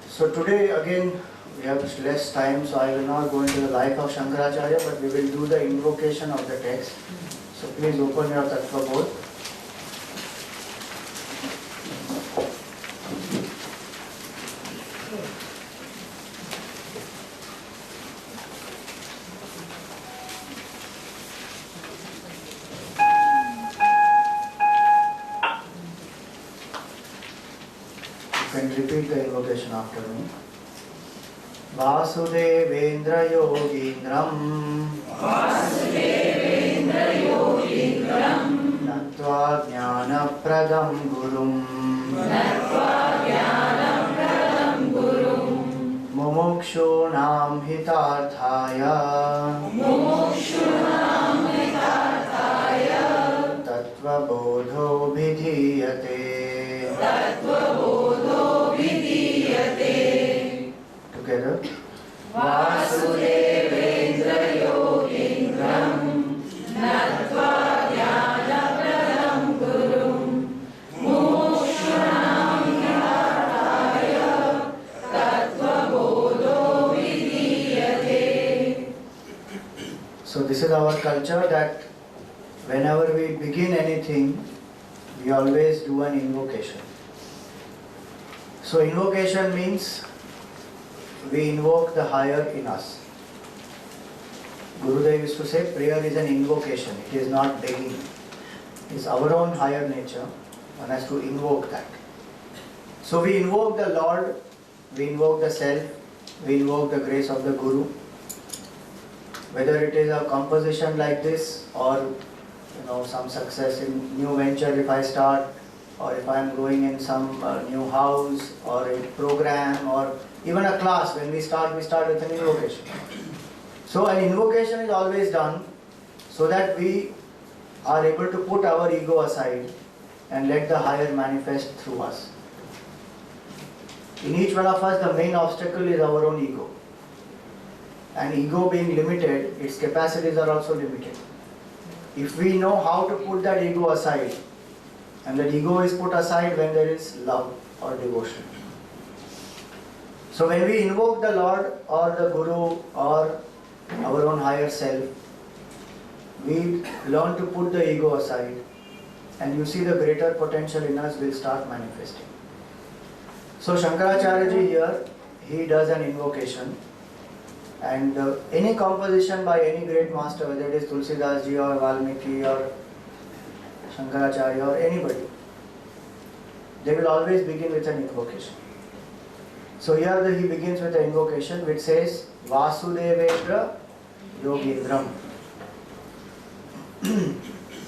So today again we have less time, so I will not go into the life of Shankaracharya, but we will do the invocation of the text. So please open your Tattvabodh. You can repeat the invocation after me. Vasudevendra Yogindram Nattva Jnanapradam Gurum Mumukshunam Hitarthaya Tattvabodho Vidhiyate. Together. Vasudevendra Yogindram Nattva Jnanapradam Gurum Mumukshunam Hitarthaya Tattvabodho Vidhiyate. So this is our culture, that whenever we begin anything, we always do an invocation. So invocation means we invoke the higher in us. Gurudev used to say prayer is an invocation, it is not begging. It is our own higher nature, one has to invoke that. So we invoke the Lord, we invoke the self, we invoke the grace of the Guru. Whether it is a composition like this, or some success in new venture if I start, or if I am going in some new house or a program or even a class, when we start with an invocation. So an invocation is always done so that we are able to put our ego aside and let the higher manifest through us. In each one of us, the main obstacle is our own ego. And ego being limited, its capacities are also limited. If we know how to put that ego aside, and that ego is put aside when there is love or devotion. So when we invoke the Lord or the Guru or our own higher self, we learn to put the ego aside, and you see the greater potential in us will start manifesting. So Shankaracharya ji here, he does an invocation, and any composition by any great master, whether it is Tulsidas ji or Valmiki or Shankaracharya or anybody, they will always begin with an invocation. So here he begins with an invocation which says Vasudevendra Yogindram.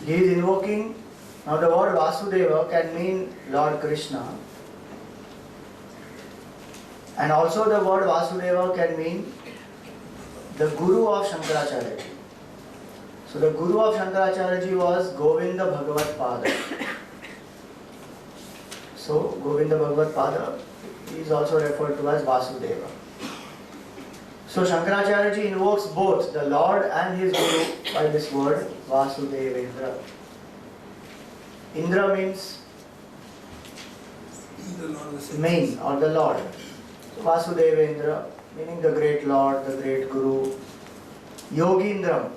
He is invoking. Now the word Vasudeva can mean Lord Krishna, and also the word Vasudeva can mean the Guru of Shankaracharya ji. So the Guru of Shankaracharya ji was Govinda Bhagavat Pada. So Govinda Bhagavat Pada is also referred to as Vasudeva. So Shankaracharya ji invokes both the Lord and his Guru by this word Vasudevendra. Indra means main or the Lord. So Vasudevendra meaning the great Lord, the great Guru. Yogindram.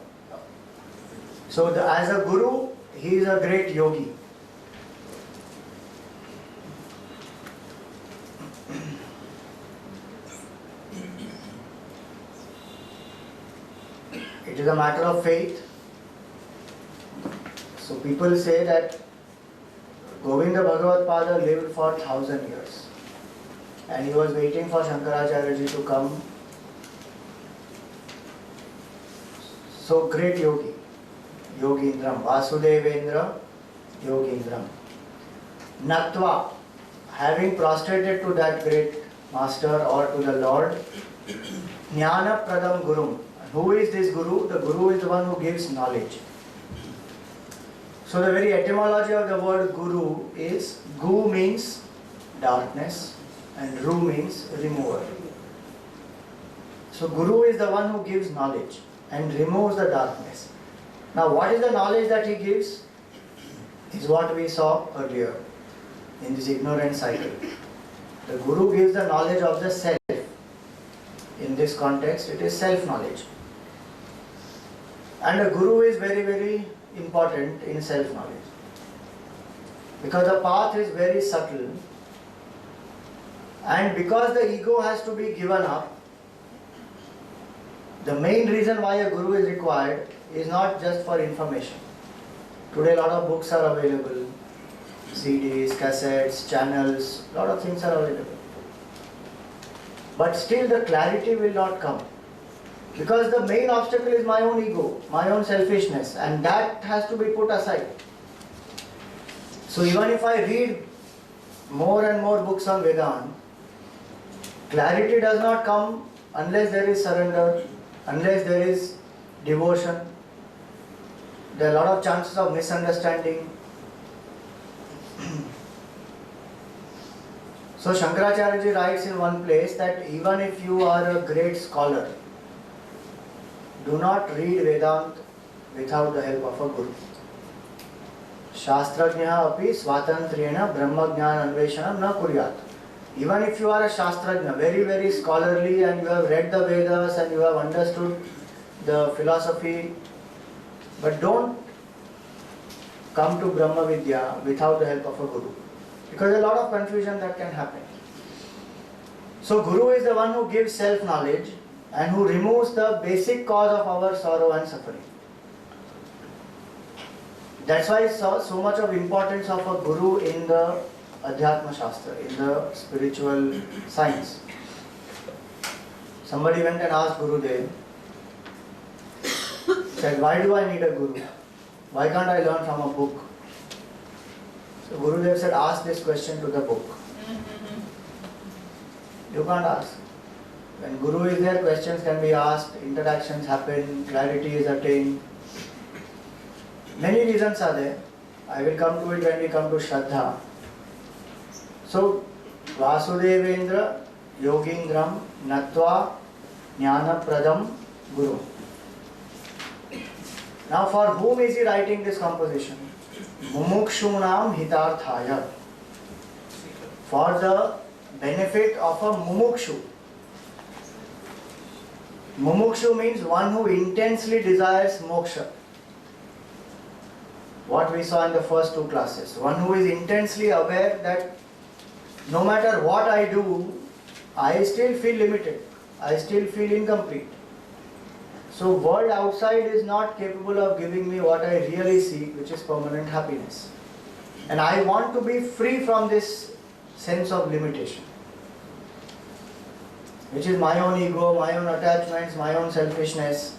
So as a Guru, he is a great yogi. It is a matter of faith. So people say that Govinda Bhagavat Pada lived for 1,000 years. And he was waiting for Shankaracharya ji to come. So great yogi. Yogindram, Vasudevendra, Yogindram. Nattva, having prostrated to that great master or to the Lord, Jnana Pradam Gurum. Who is this Guru? The Guru is the one who gives knowledge. So the very etymology of the word Guru is Gu means darkness and Ru means remover. So Guru is the one who gives knowledge and removes the darkness. Now what is the knowledge that he gives? is what we saw earlier in this ignorance cycle. The Guru gives the knowledge of the self. In this context, it is self-knowledge. And a Guru is very, very important in self-knowledge. Because the path is very subtle, and because the ego has to be given up, the main reason why a Guru is required is not just for information. Today a lot of books are available, CDs, cassettes, channels, a lot of things are available. But still the clarity will not come. Because the main obstacle is my own ego, my own selfishness, and that has to be put aside. So even if I read more and more books on Vedanta, clarity does not come unless there is surrender, unless there is devotion. There are a lot of chances of misunderstanding. So Shankaracharya ji writes in one place that even if you are a great scholar, do not read Vedanta without the help of a Guru. Shastrajnyaha api swatantriyena brahmajnana anveshanam na kuryat. Even if you are a Shastrajna, very, very scholarly, and you have read the Vedas and you have understood the philosophy, but don't come to Brahma Vidya without the help of a Guru. Because a lot of confusion that can happen. So Guru is the one who gives self-knowledge and who removes the basic cause of our sorrow and suffering. That's why I saw so much of importance of a Guru in the Adhyatma Shastra, in the spiritual science. Somebody went and asked Gurudev, said, why do I need a Guru? Why can't I learn from a book? So Gurudev said, ask this question to the book. You can't ask. When Guru is there, questions can be asked, interactions happen, clarity is attained. Many reasons are there. I will come to it when we come to Shraddha. So, Vasudevendra Yogindram Natva Jnana Pradam Guru. Now, for whom is he writing this composition? Mumukshunam Hitarthaya. For the benefit of a mumukshu. Mumukshu means one who intensely desires moksha. What we saw in the first two classes. One who is intensely aware that no matter what I do, I still feel limited. I still feel incomplete. So world outside is not capable of giving me what I really seek, which is permanent happiness. And I want to be free from this sense of limitation, which is my own ego, my own attachments, my own selfishness.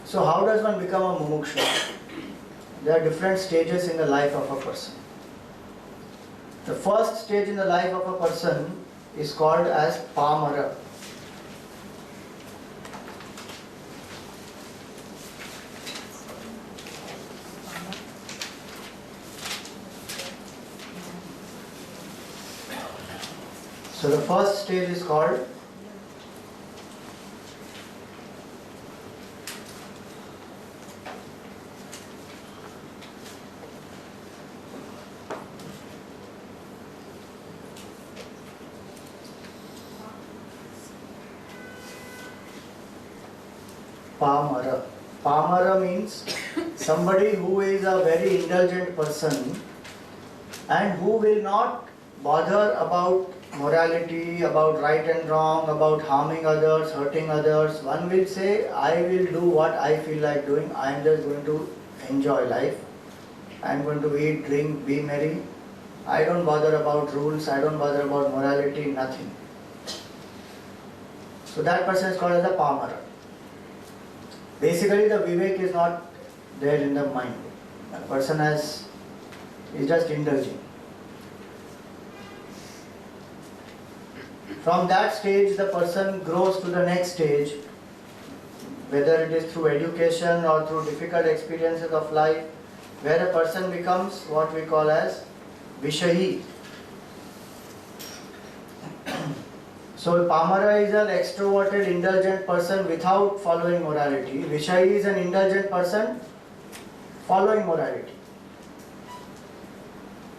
So how does one become a mumukshu? There are different stages in the life of a person. The first stage in the life of a person is called as pamara. So the first stage is called Pamara. Pamara means somebody who is a very indulgent person and who will not bother about morality, about right and wrong, about harming others, hurting others. One will say, I will do what I feel like doing. I am just going to enjoy life. I am going to eat, drink, be merry. I don't bother about rules, I don't bother about morality, nothing. So that person is called as a Pamara. Basically the Vivek is not there in the mind. The person is just indulging. From that stage the person grows to the next stage, whether it is through education or through difficult experiences of life, where a person becomes what we call as Vishayi. So Pamara is an extroverted, indulgent person without following morality. Vishayi is an indulgent person following morality.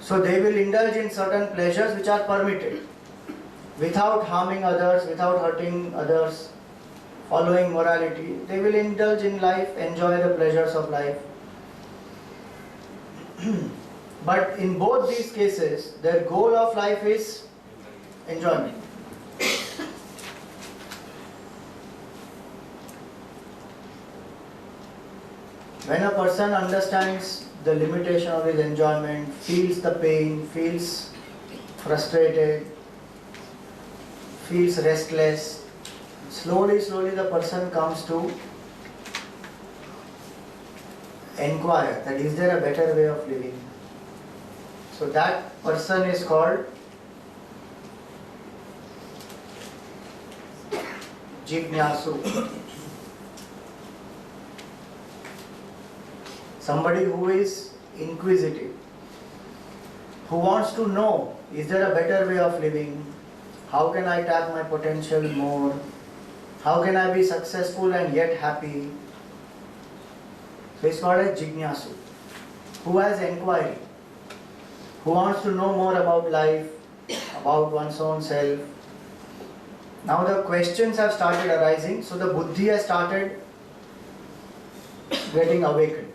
So they will indulge in certain pleasures which are permitted, without harming others, without hurting others, following morality. They will indulge in life, enjoy the pleasures of life. But in both these cases, their goal of life is enjoyment. When a person understands the limitation of his enjoyment, feels the pain, feels frustrated, feels restless, slowly the person comes to inquire that is there a better way of living. So that person is called Jignasu. Somebody who is inquisitive, who wants to know, is there a better way of living? How can I tap my potential more? How can I be successful and yet happy? So it's called a Jignasu, who has inquiry, who wants to know more about life, about one's own self. Now the questions have started arising, so the buddhi has started getting awakened.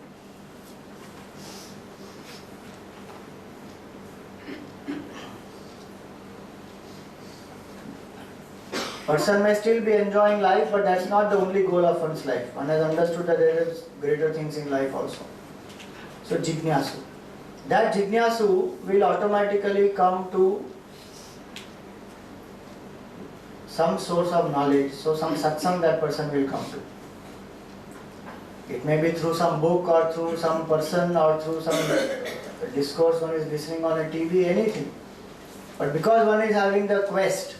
Person may still be enjoying life, but that's not the only goal of one's life. One has understood that there is greater things in life also. So Jignasu. That Jignasu will automatically come to some source of knowledge, so some satsang that person will come to. It may be through some book or through some person or through some discourse one is listening on a TV, anything. But because one is having the quest,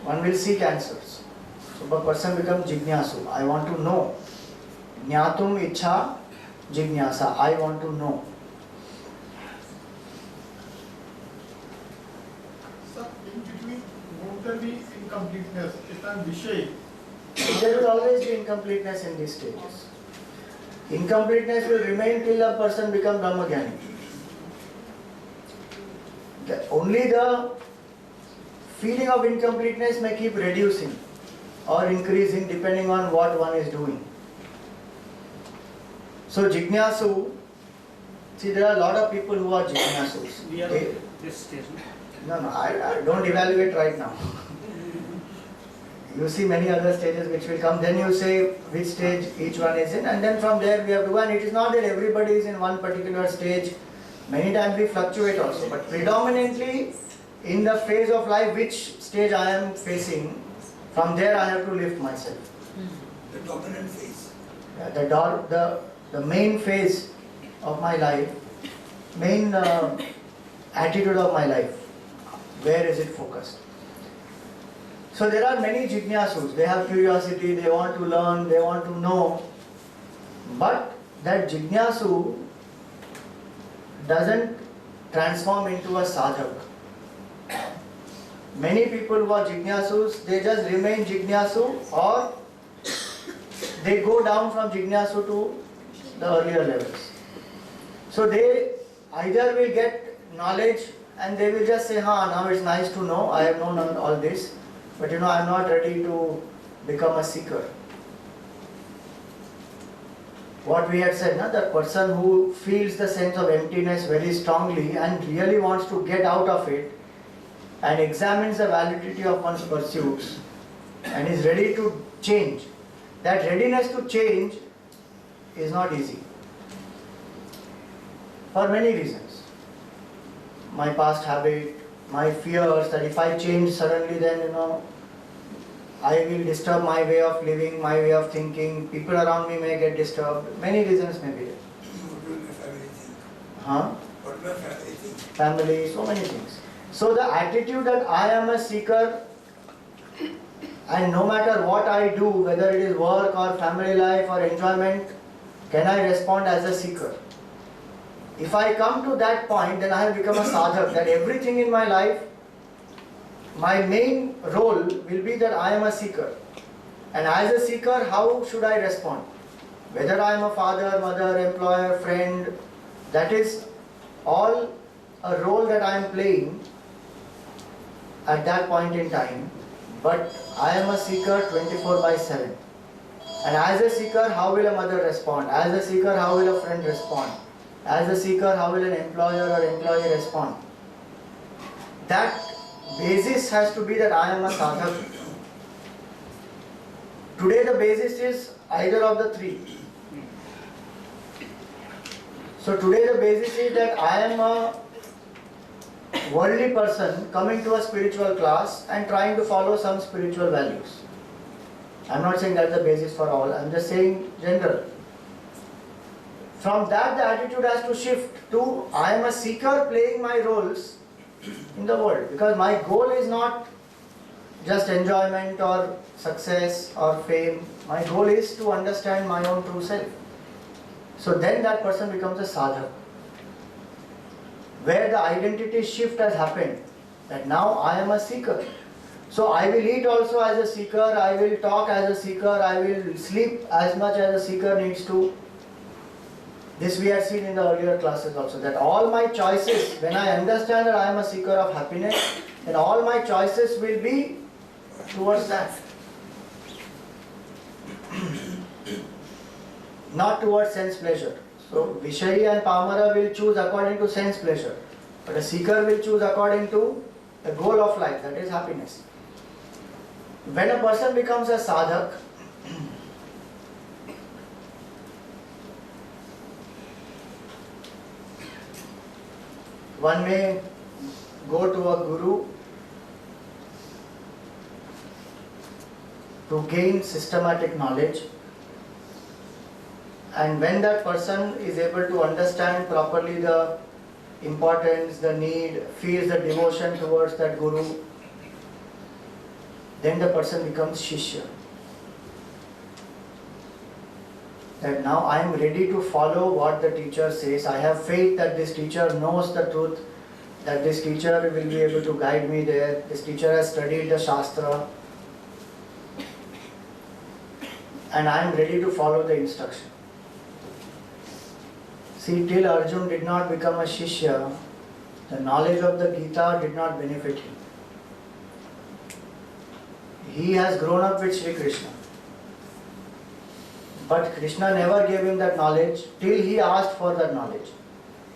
one will seek answers. So the person becomes Jignasu. I want to know. Jnatum Ichha Jignasa. I want to know. So in between, won't there be incompleteness? Is that Vishay? There will always be incompleteness in these stages. Incompleteness will remain till a person becomes Brahmagyani. Only the feeling of incompleteness may keep reducing or increasing depending on what one is doing. So Jignasu, see there are a lot of people who are Jignasus. We are at this stage. No, I don't evaluate right now. You see many other stages which will come, then you say which stage each one is in, and then from there we have to go. And it is not that everybody is in one particular stage. Many times we fluctuate also, but predominantly in the phase of life which stage I am facing, from there I have to lift myself. The dominant phase. Yeah, the main phase of my life, main attitude of my life, where is it focused? So there are many Jignasus, they have curiosity, they want to learn, they want to know, but that Jignasu doesn't transform into a sadhak. Many people who are Jignasus, they just remain Jignasu or they go down from Jignasu to the earlier levels. So they either will get knowledge and they will just say, now it's nice to know, I have known all this, but I am not ready to become a seeker. What we had said, that person who feels the sense of emptiness very strongly and really wants to get out of it and examines the validity of one's pursuits and is ready to change. That readiness to change is not easy for many reasons. My past habit, my fears that if I change suddenly then I will disturb my way of living, my way of thinking, people around me may get disturbed, many reasons may be there. What will my family think? Huh? What will my family think? Family, so many things. So the attitude that I am a seeker and no matter what I do, whether it is work or family life or enjoyment, can I respond as a seeker? If I come to that point, then I have become a sadhak, that everything in my life my main role will be that I am a seeker. And as a seeker, how should I respond? Whether I am a father, mother, employer, friend, that is all a role that I am playing at that point in time. But I am a seeker 24/7. And as a seeker, how will a mother respond? As a seeker, how will a friend respond? As a seeker, how will an employer or employee respond? That basis has to be that I am a sadhak. Today the basis is either of the three. So today the basis is that I am a worldly person coming to a spiritual class and trying to follow some spiritual values. I'm not saying that's the basis for all, I'm just saying general. From that the attitude has to shift to I am a seeker playing my roles in the world, because my goal is not just enjoyment or success or fame. My goal is to understand my own true self. So then that person becomes a sadhak, where the identity shift has happened, that now I am a seeker. So I will eat also as a seeker, I will talk as a seeker, I will sleep as much as a seeker needs to. This we have seen in the earlier classes also, that all my choices, when I understand that I am a seeker of happiness, then all my choices will be towards that. Not towards sense pleasure. So Vishayi and Pamara will choose according to sense pleasure, but a seeker will choose according to the goal of life, that is happiness. When a person becomes a sadhak, one may go to a guru to gain systematic knowledge, and when that person is able to understand properly the importance, the need, feels the devotion towards that guru, then the person becomes Shishya. That now I am ready to follow what the teacher says. I have faith that this teacher knows the truth, that this teacher will be able to guide me there. This teacher has studied the Shastra, and I am ready to follow the instruction. See, till Arjun did not become a Shishya, the knowledge of the Gita did not benefit him. He has grown up with Sri Krishna. But Krishna never gave him that knowledge till he asked for that knowledge.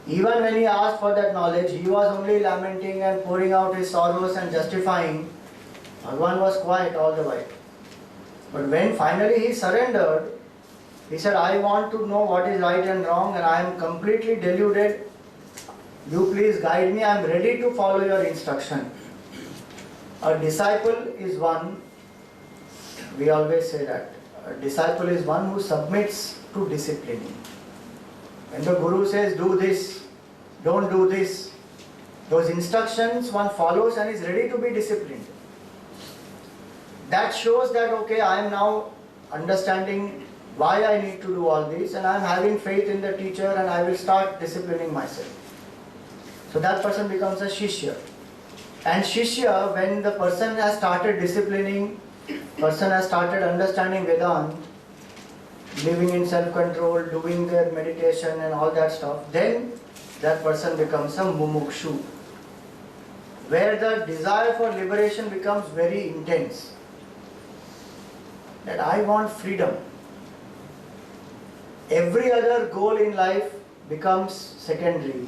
Even when he asked for that knowledge, he was only lamenting and pouring out his sorrows and justifying. Bhagavan was quiet all the while. But when finally he surrendered, he said, I want to know what is right and wrong, and I am completely deluded. You please guide me, I am ready to follow your instruction. A disciple is one, we always say that, a disciple is one who submits to disciplining. When the Guru says, do this, don't do this, those instructions one follows and is ready to be disciplined. That shows that, okay, I am now understanding why I need to do all this, and I am having faith in the teacher, and I will start disciplining myself. So that person becomes a Shishya. And Shishya, when the person has started disciplining, person has started understanding Vedanta, living in self-control, doing their meditation and all that stuff, then that person becomes a mumukshu, where the desire for liberation becomes very intense. That I want freedom. Every other goal in life becomes secondary.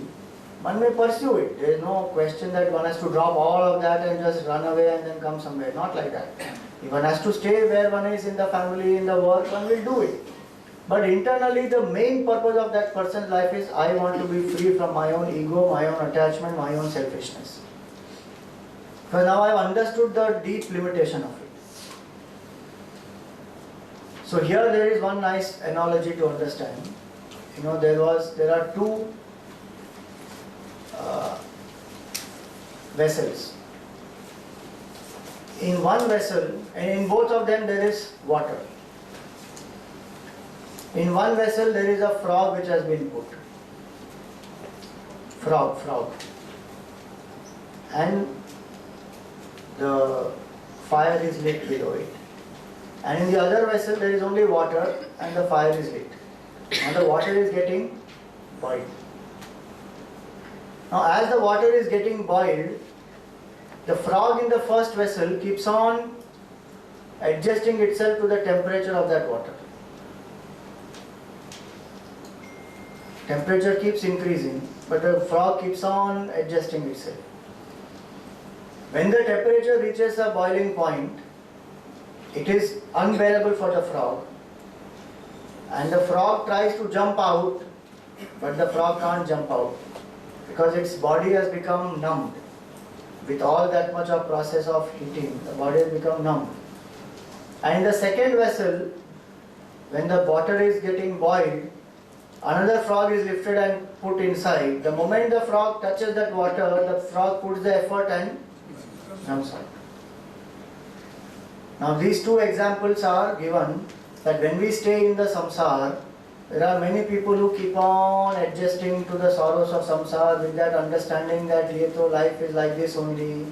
One may pursue it. There is no question that one has to drop all of that and just run away and then come somewhere. Not like that. If one has to stay where one is in the family, in the work, one will do it. But internally the main purpose of that person's life is, I want to be free from my own ego, my own attachment, my own selfishness. Because now I have understood the deep limitation of it. So here there is one nice analogy to understand. You know, there are two vessels. In one vessel, and in both of them there is water. In one vessel there is a frog which has been put. Frog. And the fire is lit below it. And in the other vessel there is only water and the fire is lit. And the water is getting boiled. Now as the water is getting boiled, the frog in the first vessel keeps on adjusting itself to the temperature of that water. Temperature keeps increasing, but the frog keeps on adjusting itself. When the temperature reaches a boiling point, it is unbearable for the frog, and the frog tries to jump out, but the frog can't jump out because its body has become numbed. With all that much of process of heating, the body has become numbed. And in the second vessel, when the water is getting boiled, another frog is lifted and put inside. The moment the frog touches that water, the frog puts the effort and jumps out. Now these two examples are given that when we stay in the samsara, there are many people who keep on adjusting to the sorrows of samsara with that understanding that life is like this only,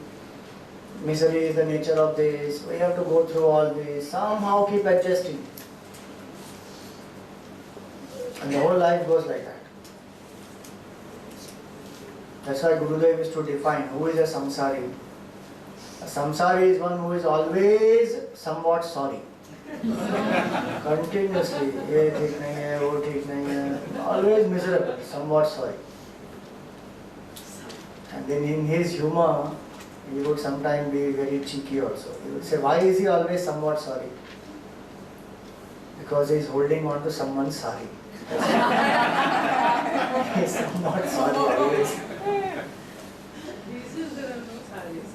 misery is the nature of this, we have to go through all this, somehow keep adjusting. And the whole life goes like that. That's why Gurudev is to define who is a samsari. A samsari is one who is always somewhat sorry. Continuously, ye theek nahi hai, wo theek nahi hai, always miserable, somewhat sorry. And then in his humor, he would sometimes be very cheeky also. He would say, why is he always somewhat sorry? Because he is holding on to someone's sari. He is somewhat sorry always. These days there are no saris.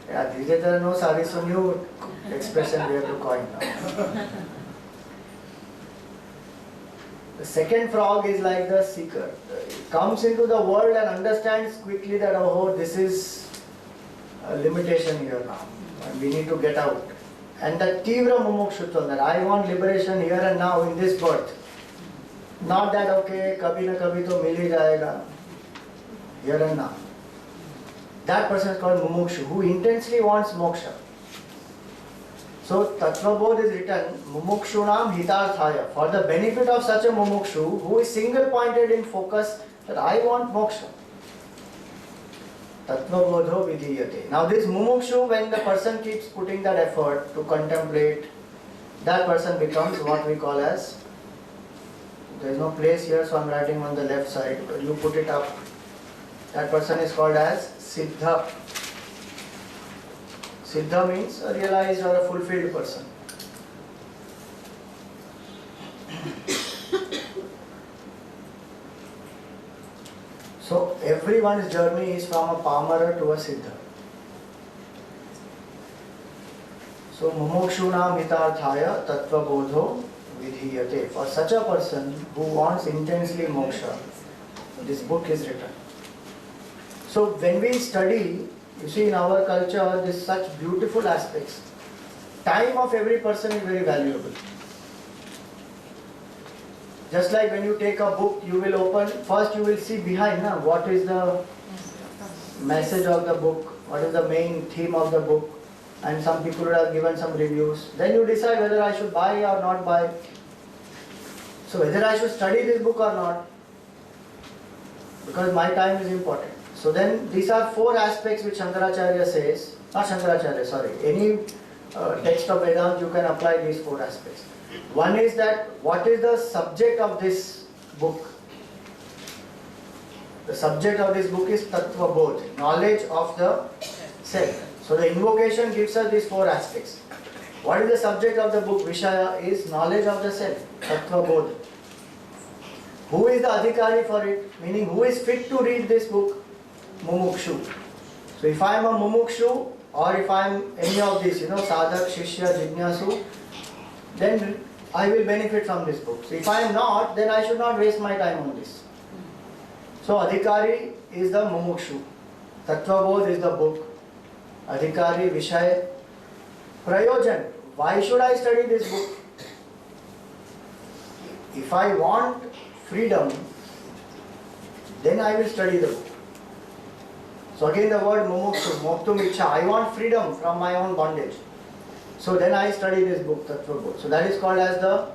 Yeah, these days there are no saris, so new expression we have to coin now. The second frog is like the seeker. It comes into the world and understands quickly that, oh, this is a limitation here now. And we need to get out. And the tivra mumukshutva, that I want liberation here and now in this birth. Not that, okay, kabhi na kabhi to mil hi jayega. Here and now. That person is called mumukshu, who intensely wants moksha. So Tattvabodh is written, mumukshunam hitarthaya, for the benefit of such a mumukshu who is single pointed in focus that I want moksha. Tattvabodho vidhiyate. Now this mumukshu, when the person keeps putting that effort to contemplate, that person becomes what we call as, there is no place here, so I am writing on the left side, you put it up. That person is called as Siddha. Siddha means a realized or a fulfilled person. So everyone's journey is from a Pamara to a Siddha. So Mumukshunam hitarthaya tattvabodho vidhiyate. For such a person who wants intensely moksha, this book is written. So when we study, you see in our culture, there is such beautiful aspects. Time of every person is very valuable. Just like when you take a book, you will open, first you will see behind, what is the message of the book, what is the main theme of the book, and some people would have given some reviews. Then you decide whether I should buy or not buy. So whether I should study this book or not, because my time is important. So then these are four aspects which Shankaracharya says, not Shankaracharya, sorry, any text of Vedanta you can apply these four aspects. One is that what is the subject of this book? The subject of this book is Tattvabodh, knowledge of the self. So the invocation gives us these four aspects. What is the subject of the book? Vishaya is knowledge of the self, Tattvabodh. Who is the adhikari for it? Meaning who is fit to read this book? Mumukshu. So if I am a mumukshu, or if I am any of these, sadhak, shishya, jignasu, then I will benefit from this book. So if I am not, then I should not waste my time on this. So adhikari is the mumukshu. Tattvabodh is the book. Adhikari, Vishay. Prayojan. Why should I study this book? If I want freedom, then I will study the book. So again the word mumukshu, moktum ichha, I want freedom from my own bondage. So then I study this book, Tattvabodh. So that is called as the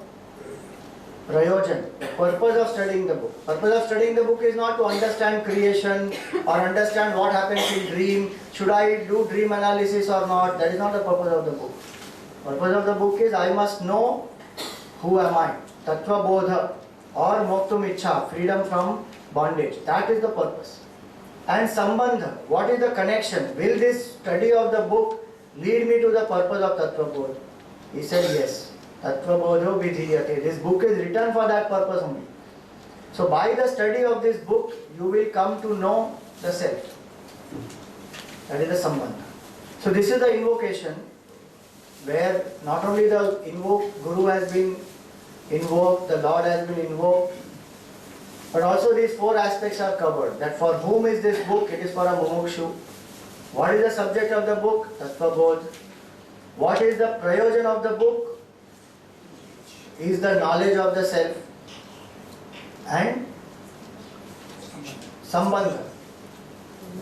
prayojan, the purpose of studying the book. Purpose of studying the book is not to understand creation or understand what happens in dream. Should I do dream analysis or not? That is not the purpose of the book. Purpose of the book is I must know who am I. Tattvabodh or moktum ichha, freedom from bondage. That is the purpose. And sambandha, what is the connection? Will this study of the book lead me to the purpose of Tattvabodh? He said yes. Tattvabodho vidhiyate. This book is written for that purpose only. So by the study of this book, you will come to know the self. That is the sambandha. So this is the invocation, where not only the Guru has been invoked, the Lord has been invoked, but also these four aspects are covered. That for whom is this book? It is for a mumukshu. What is the subject of the book? Tattvabodh. What is the prayojan of the book? Is the knowledge of the self. And sambandha.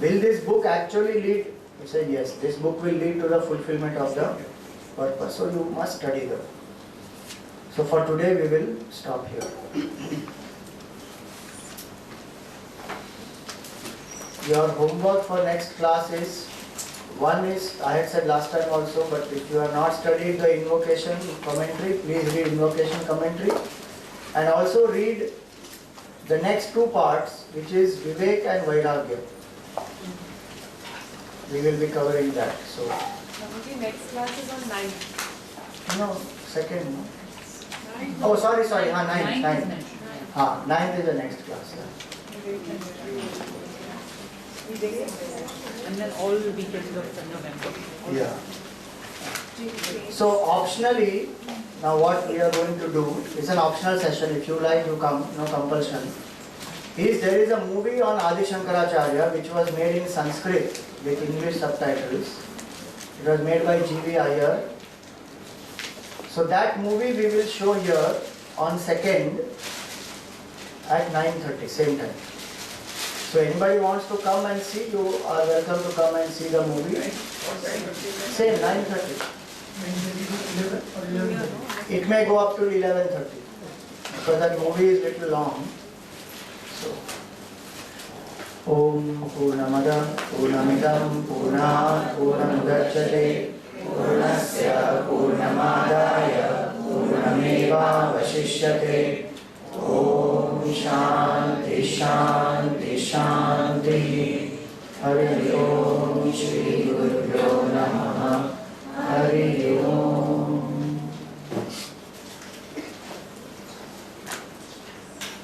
Will this book actually lead? You say yes, this book will lead to the fulfillment of the purpose. So you must study them. So for today we will stop here. Your homework for next class is, one is, I had said last time also, but if you have not studied the invocation commentary, please read invocation commentary. And also read the next two parts, which is Vivek and Vairagya. We will be covering that. So, Okay, next class is on 9th. no, second. Oh, sorry. 9th. 9th is the next class. And then all weekends of November. Yeah. So optionally, now what we are going to do is an optional session. If you like, you come, no compulsion. There is a movie on Adi Shankaracharya which was made in Sanskrit with English subtitles. It was made by G.V. Iyer. So that movie we will show here on 2nd at 9:30, same time. So anybody wants to come and see, you are welcome to come and see the movie. Same 9:30. It may go up to 11:30 because that movie is little long. So, Om Purnamada Purnamidam Purnat Purnamudachyate Purnasya Purnamadaya Purnameva Vashishyate. Om Shanti Shanti Shanti. Hari Om Shri Gurubhyo Namaha. Hari Om.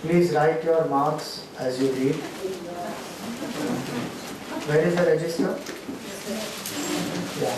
Please write your marks as you read. Where is the register? Yeah.